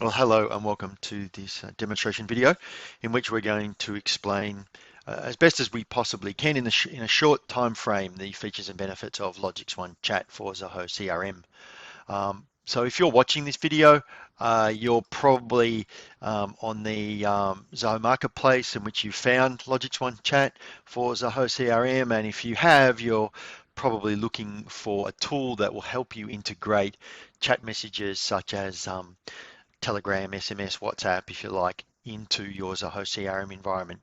Well, hello and welcome to this demonstration video in which we're going to explain as best as we possibly can in a short time frame the features and benefits of LogixOne Chat for Zoho CRM. So if you're watching this video, you're probably on the Zoho Marketplace in which you found LogixOne Chat for Zoho CRM, and if you have, you're probably looking for a tool that will help you integrate chat messages such as Telegram, SMS, WhatsApp, if you like, into your Zoho CRM environment.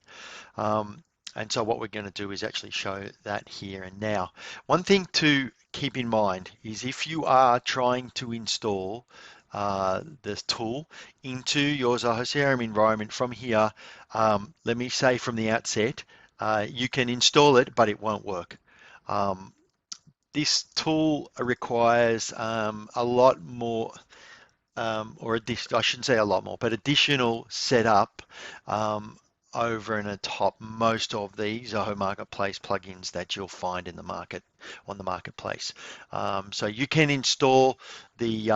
Um, and so what we're going to do is actually show that here and now. One thing to keep in mind is if you are trying to install this tool into your Zoho CRM environment from here, let me say from the outset, you can install it, but it won't work. Um, this tool requires a lot more or I shouldn't say a lot more, but additional setup over and atop most of the Zoho Marketplace plugins that you'll find in the market on the marketplace. So you can install the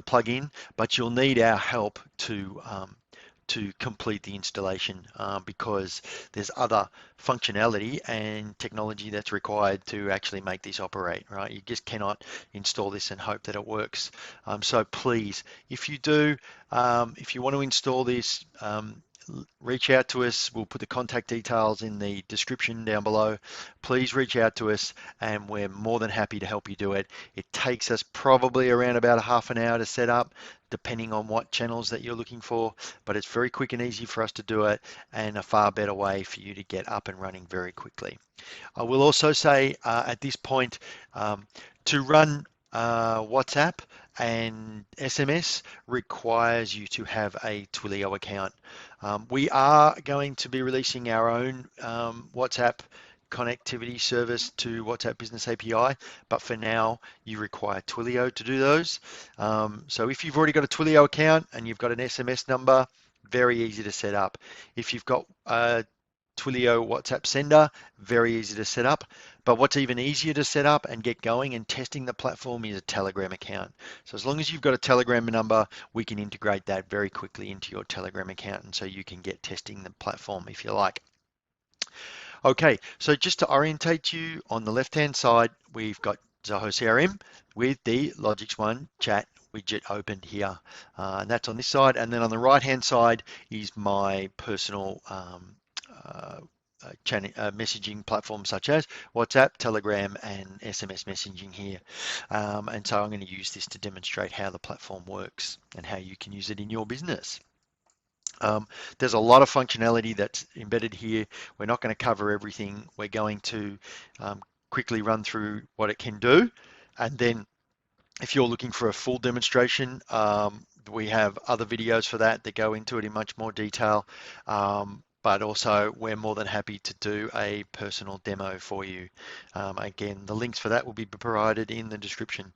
plugin, but you'll need our help to complete the installation because there's other functionality and technology that's required to actually make this operate, right? You just cannot install this and hope that it works. So please, if you do, if you want to install this, reach out to us. We'll put the contact details in the description down below. Please reach out to us and we're more than happy to help you do it. It takes us probably around about a half an hour to set up, depending on what channels that you're looking for, but it's very quick and easy for us to do it and a far better way for you to get up and running very quickly. I will also say at this point to run WhatsApp and SMS requires you to have a Twilio account. We are going to be releasing our own WhatsApp connectivity service to WhatsApp Business API, but for now you require Twilio to do those. So if you've already got a Twilio account and you've got an SMS number, very easy to set up. If you've got a Twilio WhatsApp sender, very easy to set up. But what's even easier to set up and get going and testing the platform is a Telegram account. So as long as you've got a Telegram number, we can integrate that very quickly into your Telegram account, and so you can get testing the platform if you like. Okay, so just to orientate you, on the left-hand side, we've got Zoho CRM with the LogixOne Chat widget opened here. And that's on this side. And then on the right-hand side is my personal messaging platforms such as WhatsApp, Telegram, and SMS messaging here. And so I'm going to use this to demonstrate how the platform works and how you can use it in your business. There's a lot of functionality that's embedded here. We're not going to cover everything. We're going to quickly run through what it can do. And then if you're looking for a full demonstration, we have other videos for that go into it in much more detail. But also we're more than happy to do a personal demo for you. Again, the links for that will be provided in the description.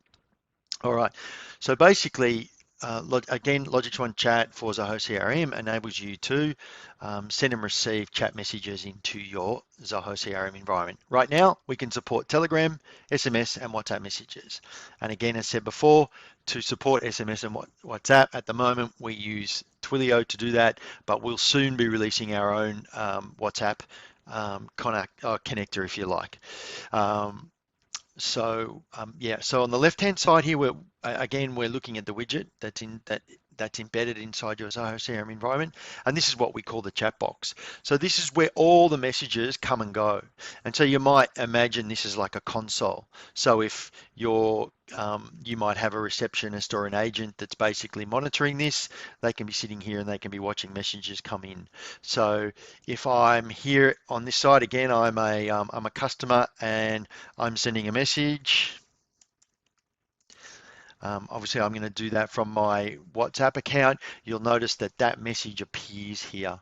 All right, so basically, again, LogixOne Chat for Zoho CRM enables you to send and receive chat messages into your Zoho CRM environment. Right now, we can support Telegram, SMS, and WhatsApp messages. And again, as said before, to support SMS and WhatsApp, at the moment, we use Twilio to do that, but we'll soon be releasing our own WhatsApp connector, if you like. Yeah, so on the left-hand side here, we're looking at the widget that's embedded inside your Zoho CRM environment, and this is what we call the chat box. So this is where all the messages come and go, and so you might imagine this is like a console. So if you might have a receptionist or an agent that's basically monitoring this, they can be sitting here and they can be watching messages come in. So if I'm here on this side again, I'm a customer and I'm sending a message. Obviously, I'm going to do that from my WhatsApp account. You'll notice that that message appears here.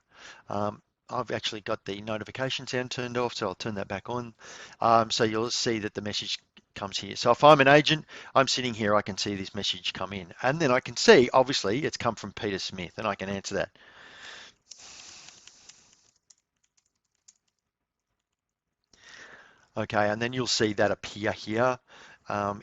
I've actually got the notification sound turned off, so I'll turn that back on. So you'll see that the message comes here. So if I'm an agent, I'm sitting here, I can see this message come in. And then I can see, obviously, it's come from Peter Smith, and I can answer that. Okay, and then you'll see that appear here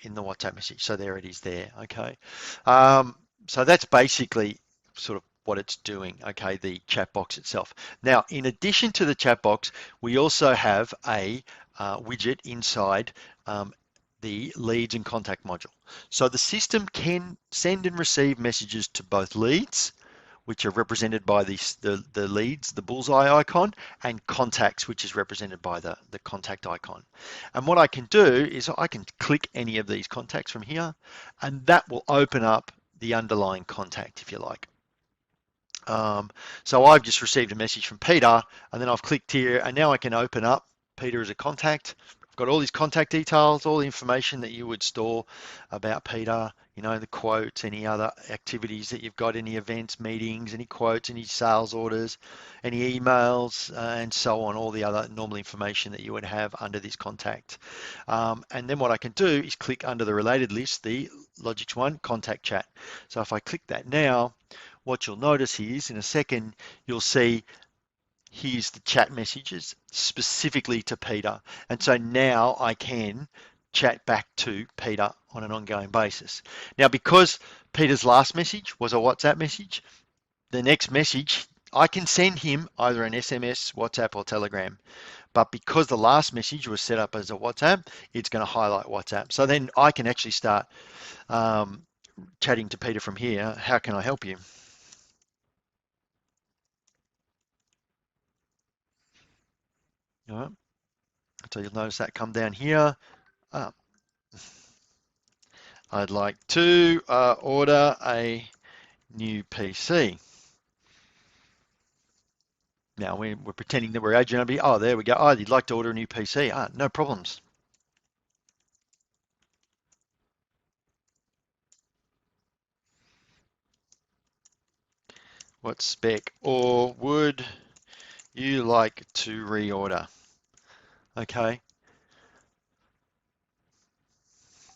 in the WhatsApp message. So there it is there, okay. So that's basically sort of what it's doing, okay, the chat box itself. Now, in addition to the chat box, we also have a widget inside the leads and contact module. So the system can send and receive messages to both leads, which are represented by the leads, the bullseye icon, and contacts, which is represented by the contact icon. And what I can do is I can click any of these contacts from here, and that will open up the underlying contact, if you like. So I've just received a message from Peter, and then I've clicked here, and now I can open up Peter as a contact. I've got all his contact details, all the information that you would store about Peter, you know, the quotes, any other activities that you've got, any events, meetings, any quotes, any sales orders, any emails, and so on, all the other normal information that you would have under this contact. And then what I can do is click under the related list, the LogixOne Contact Chat. So if I click that now, what you'll notice is in a second, you'll see here's the chat messages specifically to Peter. And so now I can chat back to Peter on an ongoing basis. Now, because Peter's last message was a WhatsApp message, the next message, I can send him either an SMS, WhatsApp, or Telegram. But because the last message was set up as a WhatsApp, it's going to highlight WhatsApp. So then I can actually start chatting to Peter from here. How can I help you? All right. So you'll notice that come down here. I'd like to order a new PC. Now we're pretending that we're Agent OB. Oh, there we go. Oh, you'd like to order a new PC. No problems. What spec? Or would you like to reorder? Okay.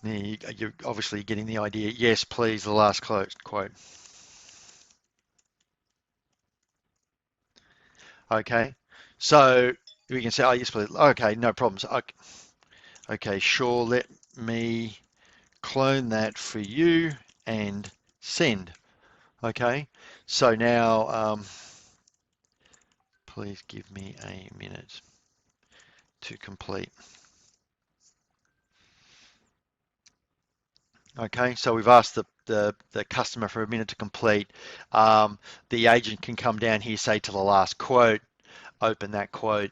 You're obviously getting the idea. Yes, please, the last quote. Okay. So we can say, oh, yes, please. Okay, no problems. Okay, sure. Let me clone that for you and send. Okay. So now, please give me a minute to complete. Okay, so we've asked the customer for a minute to complete. The agent can come down here, say to the last quote, open that quote.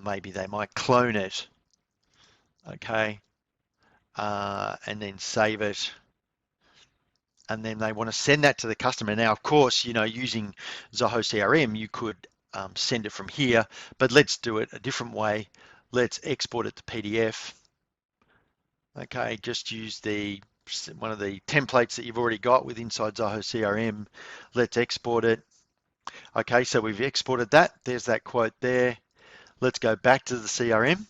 Maybe they might clone it. Okay, and then save it. And then they want to send that to the customer. Now, of course, you know, using Zoho CRM, you could send it from here, but let's do it a different way. Let's export it to PDF. Okay, just use one of the templates that you've already got with inside Zoho CRM. Let's export it. Okay, so we've exported that. There's that quote there. Let's go back to the CRM.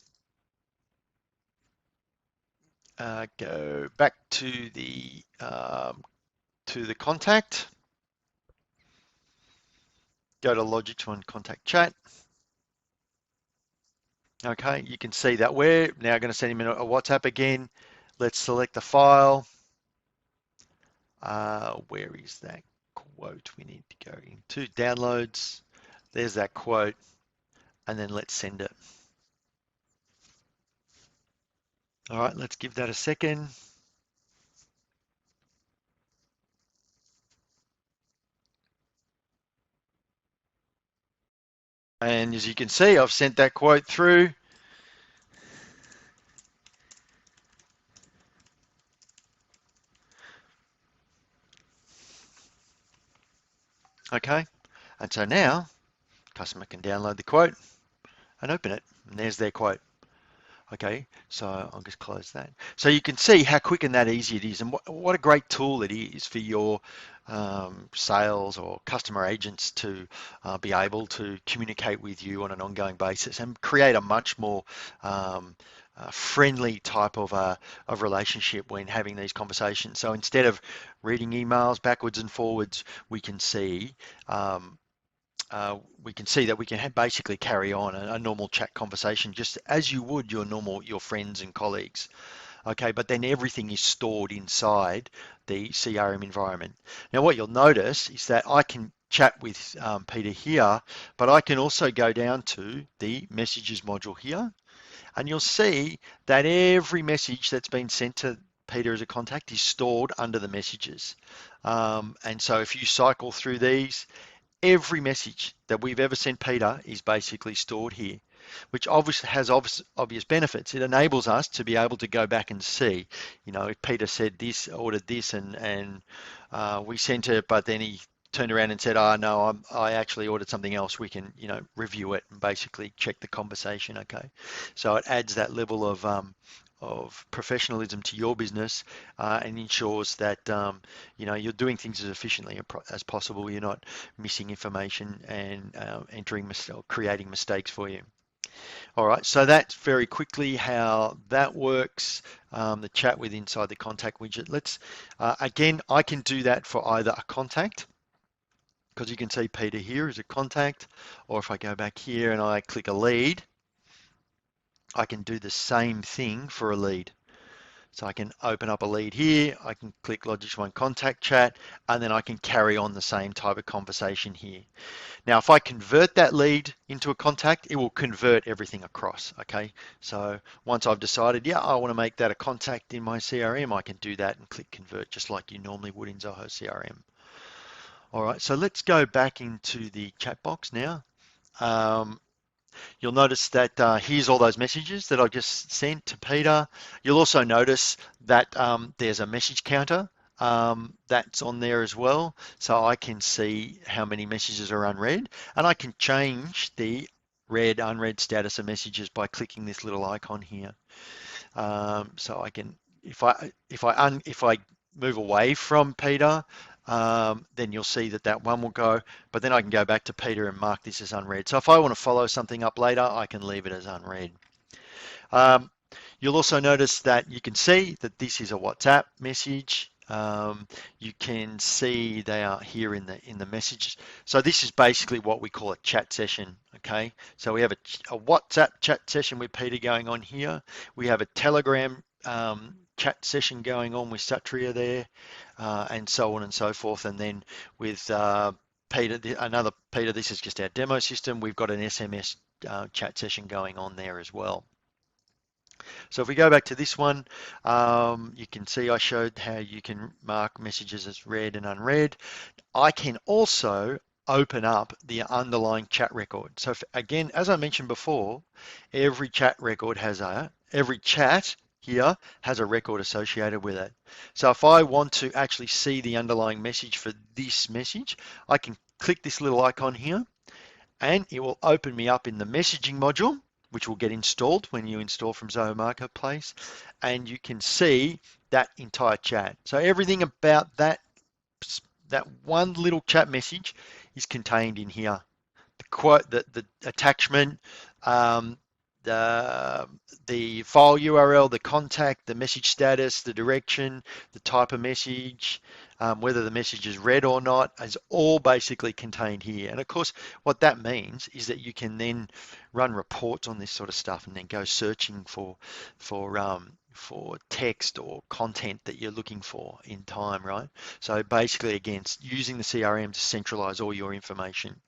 Go back to the contact. Go to LogixOne Contact Chat. Okay, you can see that we're now going to send him a WhatsApp again. Let's select the file. Where is that quote? We need to go into downloads. There's that quote, and then let's send it. All right, let's give that a second. And as you can see, I've sent that quote through. Okay, and so now customer can download the quote and open it, and there's their quote. Okay, so I'll just close that. So you can see how quick and that easy it is, and what a great tool it is for your sales or customer agents to be able to communicate with you on an ongoing basis and create a much more friendly type of relationship when having these conversations. So instead of reading emails backwards and forwards, we can see that we can basically carry on a normal chat conversation just as you would your friends and colleagues. Okay, but then everything is stored inside the CRM environment. Now, what you'll notice is that I can chat with Peter here, but I can also go down to the messages module here, and you'll see that every message that's been sent to Peter as a contact is stored under the messages. And so if you cycle through these, every message that we've ever sent Peter is basically stored here, which obviously has obvious benefits. It enables us to be able to go back and see, if Peter said this, ordered this, and we sent it, but then he turned around and said, "Oh no, I actually ordered something else." We can, review it and basically check the conversation. Okay, so it adds that level of professionalism to your business and ensures that you're doing things as efficiently as possible. You're not missing information and or creating mistakes for you. All right, so that's very quickly how that works. The chat with inside the contact widget. Let's again, I can do that for either a contact, because you can see Peter here as a contact, or if I go back here and I click a lead, I can do the same thing for a lead. So I can open up a lead here, I can click LogixOne Contact Chat, and then I can carry on the same type of conversation here. Now, if I convert that lead into a contact, it will convert everything across, okay? So once I've decided, yeah, I want to make that a contact in my CRM, I can do that and click convert just like you normally would in Zoho CRM. All right, so let's go back into the chat box now. You'll notice that here's all those messages that I just sent to Peter. You'll also notice that there's a message counter that's on there as well. So I can see how many messages are unread, and I can change the read, unread status of messages by clicking this little icon here. So I can, if I move away from Peter, then you'll see that one will go, but then I can go back to Peter and mark this as unread. So if I want to follow something up later, I can leave it as unread. You'll also notice that you can see that this is a WhatsApp message. You can see they are here in the messages. So this is basically what we call a chat session. Okay, so we have a WhatsApp chat session with Peter going on here. We have a Telegram chat session going on with Satria there, and so on and so forth. And then with Peter, another Peter, this is just our demo system. We've got an SMS chat session going on there as well. So if we go back to this one, you can see I showed how you can mark messages as read and unread. I can also open up the underlying chat record. So again, as I mentioned before, every chat record has every chat here has a record associated with it. So if I want to actually see the underlying message for this message, I can click this little icon here, and it will open me up in the messaging module, which will get installed when you install from Zoho Marketplace, and you can see that entire chat. So everything about that one little chat message is contained in here. The quote, the attachment, the file URL, the contact, the message status, the direction, the type of message, whether the message is read or not, is all basically contained here. And of course, what that means is that you can then run reports on this sort of stuff and then go searching for text or content that you're looking for in time, right? So basically, again, using the CRM to centralize all your information.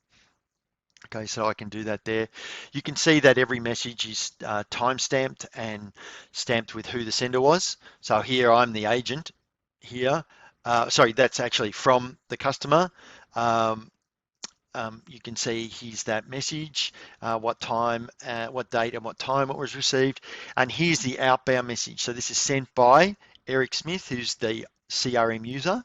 Okay, so I can do that there. You can see that every message is time-stamped and stamped with who the sender was. So here I'm the agent here. Sorry, that's actually from the customer. You can see here's that message, what time, what date and what time it was received. And here's the outbound message. So this is sent by Eric Smith, who's the CRM user.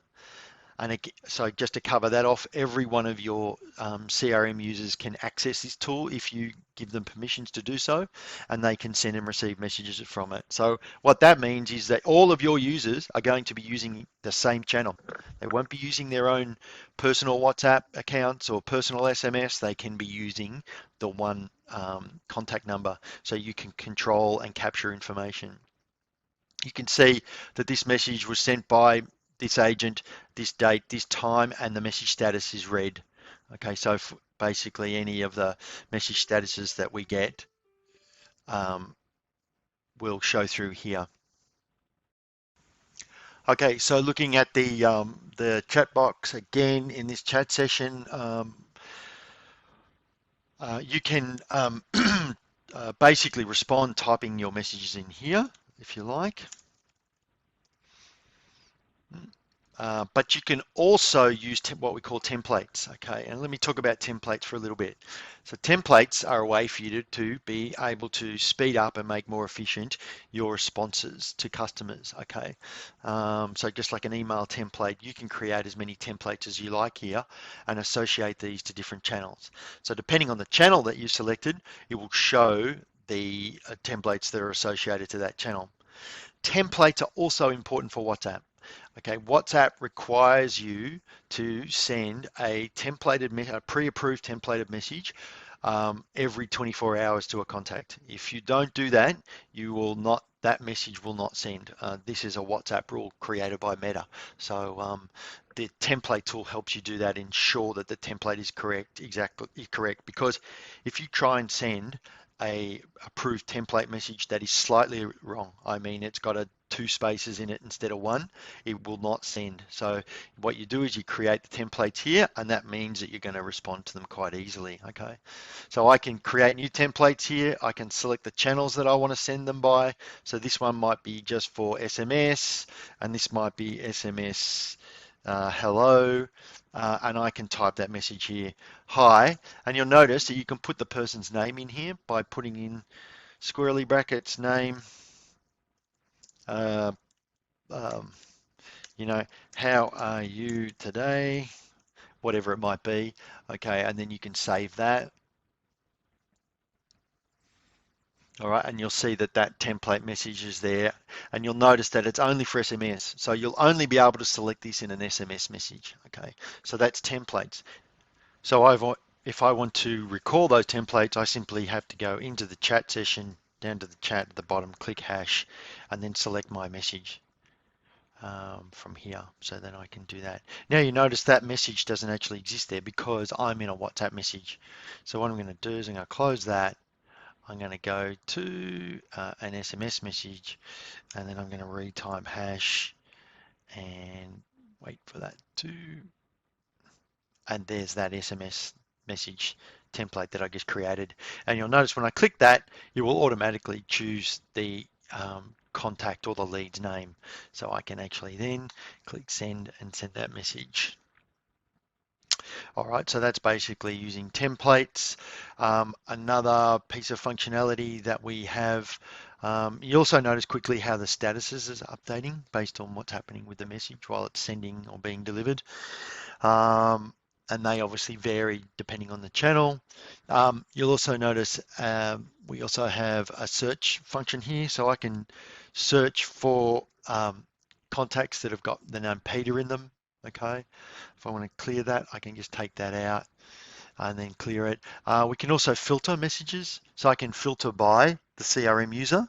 And so just to cover that off, every one of your CRM users can access this tool if you give them permissions to do so, and they can send and receive messages from it. So what that means is that all of your users are going to be using the same channel. They won't be using their own personal WhatsApp accounts or personal SMS. They can be using the one contact number, so you can control and capture information. You can see that this message was sent by this agent, this date, this time, and the message status is read. Okay, so basically any of the message statuses that we get will show through here. Okay, so looking at the chat box again in this chat session, you can basically respond typing your messages in here if you like. But you can also use what we call templates, okay? And let me talk about templates for a little bit. So templates are a way for you to be able to speed up and make more efficient your responses to customers, okay? So just like an email template, you can create as many templates as you like here and associate these to different channels. So depending on the channel that you selected, it will show the templates that are associated to that channel. Templates are also important for WhatsApp. Okay, WhatsApp requires you to send a pre-approved templated message every 24 hours to a contact. If you don't do that, that message will not send. This is a WhatsApp rule created by Meta. So the template tool helps you do that, ensure that the template is exactly correct. Because if you try and send a approved template message that is slightly wrong, I mean it's got 2 spaces in it instead of 1, it will not send. So what you do is you create the templates here, and that means that you're going to respond to them quite easily. Okay, so I can create new templates here. I can select the channels that I want to send them by. So this one might be just for SMS, and this might be SMS hello, and I can type that message here, hi, and you'll notice that you can put the person's name in here by putting in squirrely brackets name, uh, um, you know, how are you today, whatever it might be, okay, and then you can save that. All right, and you'll see that that template message is there, and you'll notice that it's only for SMS. So you'll only be able to select this in an SMS message, okay? So that's templates. So if I want to recall those templates, I simply have to go into the chat session, down to the chat at the bottom, click hash, and then select my message from here. So then I can do that. Now you notice that message doesn't actually exist there because I'm in a WhatsApp message. So what I'm going to do is I'm going to close that. I'm going to go to an SMS message, and then I'm going to retype hash and wait for that to, and there's that SMS message template that I just created. And you'll notice when I click that, you will automatically choose the contact or the lead's name. So I can actually then click send and send that message. All right, so that's basically using templates. Another piece of functionality that we have, you also notice quickly how the statuses is updating based on what's happening with the message while it's sending or being delivered. And they obviously vary depending on the channel. You'll also notice we also have a search function here, so I can search for contacts that have got the name Peter in them. Okay, if I want to clear that, I can just take that out and then clear it. We can also filter messages, so I can filter by the CRM user.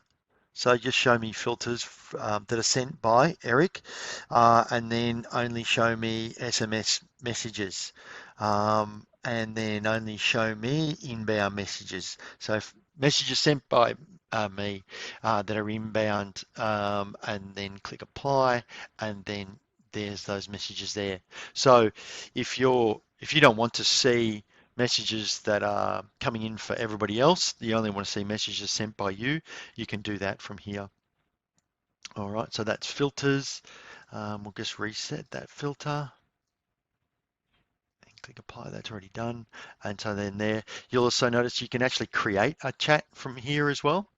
So just show me filters that are sent by Eric, and then only show me SMS messages, and then only show me inbound messages. So if messages sent by me that are inbound, and then click apply, and then there's those messages there. So if you don't want to see messages that are coming in for everybody else, you only want to see messages sent by you, you can do that from here. All right, so that's filters. We'll just reset that filter and click apply. That's already done. And so then there, you'll also notice you can actually create a chat from here as well.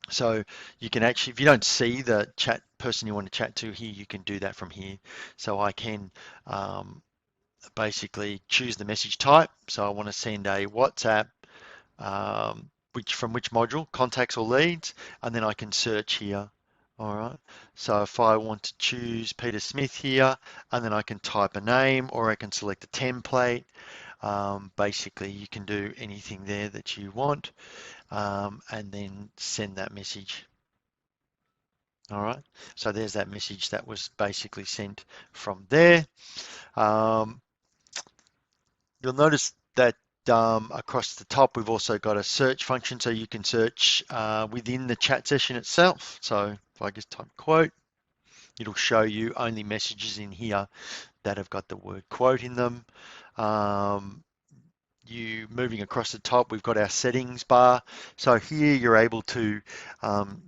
So you can actually, if you don't see the chat person you want to chat to here, you can do that from here. So I can basically choose the message type. So I want to send a WhatsApp, from which module, contacts or leads, and then I can search here. All right, so if I want to choose Peter Smith here, and then I can type a name, or I can select a template. Basically, you can do anything there that you want, and then send that message. All right, so there's that message that was basically sent from there. You'll notice that across the top, we've also got a search function, so you can search within the chat session itself. So if I just type quote, It'll show you only messages in here that have got the word quote in them. You moving across the top, we've got our settings bar. So here you're able to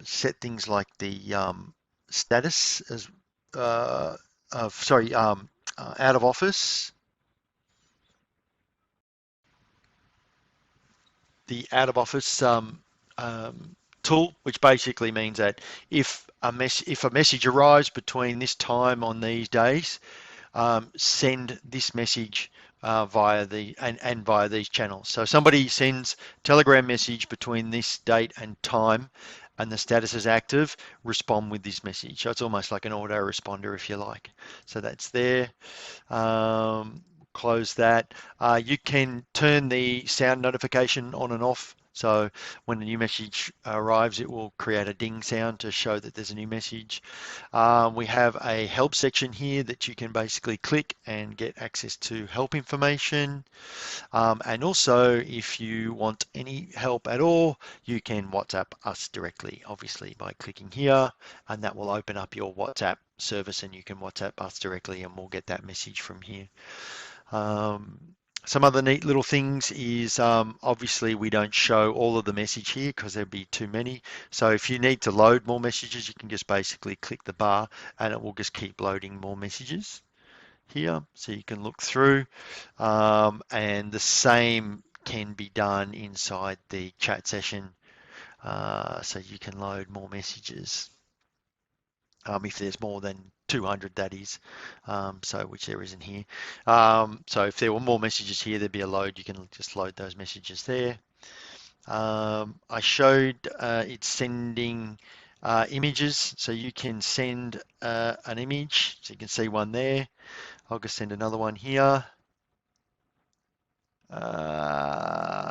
set things like the status as out of office, the out of office tool, which basically means that if a message arrives between this time on these days, send this message via via these channels. So somebody sends Telegram message between this date and time, and the status is active, respond with this message. So it's almost like an autoresponder, if you like. So that's there. Close that. You can turn the sound notification on and off. So when a new message arrives, it will create a ding sound to show that there's a new message. We have a help section here that you can basically click and get access to help information. And also, if you want any help at all, you can WhatsApp us directly, obviously, by clicking here, and that will open up your WhatsApp service and you can WhatsApp us directly and we'll get that message from here. Some other neat little things is obviously we don't show all of the message here because there'd be too many. So if you need to load more messages, you can just basically click the bar and it will just keep loading more messages here. So you can look through and the same can be done inside the chat session. So you can load more messages. If there's more than 200, that is, so which there isn't here. So if there were more messages here, there'd be a load. You can just load those messages there. I showed it's sending images, so you can send an image. So you can see one there. I'll just send another one here.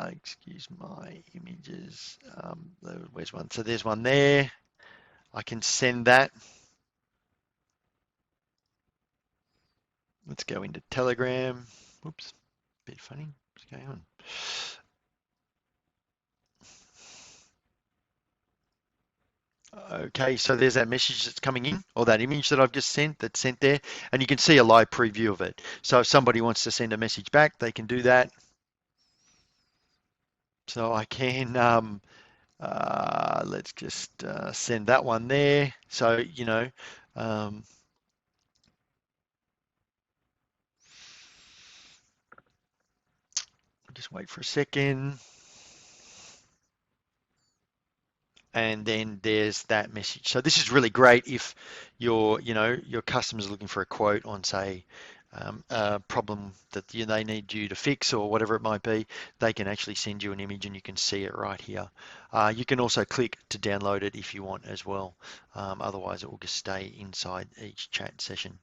Excuse my images. Where's one? So there's one there. I can send that. Let's go into Telegram. Whoops, bit funny. What's going on? Okay, so there's that message that's coming in, or that image that I've just sent, that's sent there, and you can see a live preview of it. So if somebody wants to send a message back, they can do that. So I can, let's just send that one there. So, you know, just wait for a second. And then there's that message. So this is really great if your customers are looking for a quote on, say, a problem that they need you to fix or whatever it might be. They can actually send you an image and you can see it right here. You can also click to download it if you want as well. Otherwise, it will just stay inside each chat session.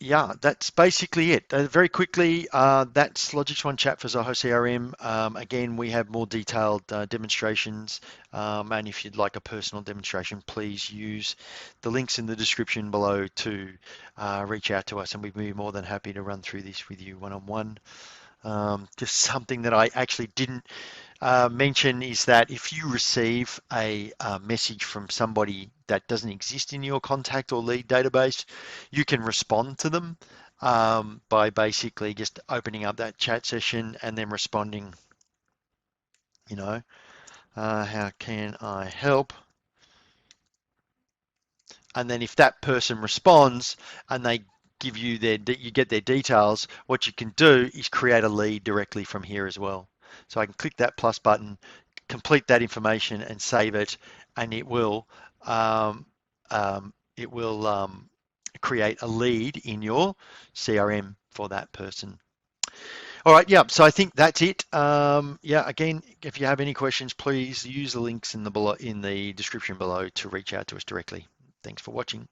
Yeah, that's basically it. Very quickly, that's LogixOne Chat for Zoho CRM. Again, we have more detailed demonstrations, and if you'd like a personal demonstration, please use the links in the description below to reach out to us, and we'd be more than happy to run through this with you one-on-one. Just something that I actually didn't mention is that if you receive a message from somebody that doesn't exist in your contact or lead database, you can respond to them by basically just opening up that chat session and then responding, how can I help? And then if that person responds and they give you you get their details, what you can do is create a lead directly from here as well. So I can click that plus button, complete that information and save it, and it will create a lead in your CRM for that person. All right, yeah, so I think that's it. Yeah, again, if you have any questions, please use the links in the description below to reach out to us directly. Thanks for watching.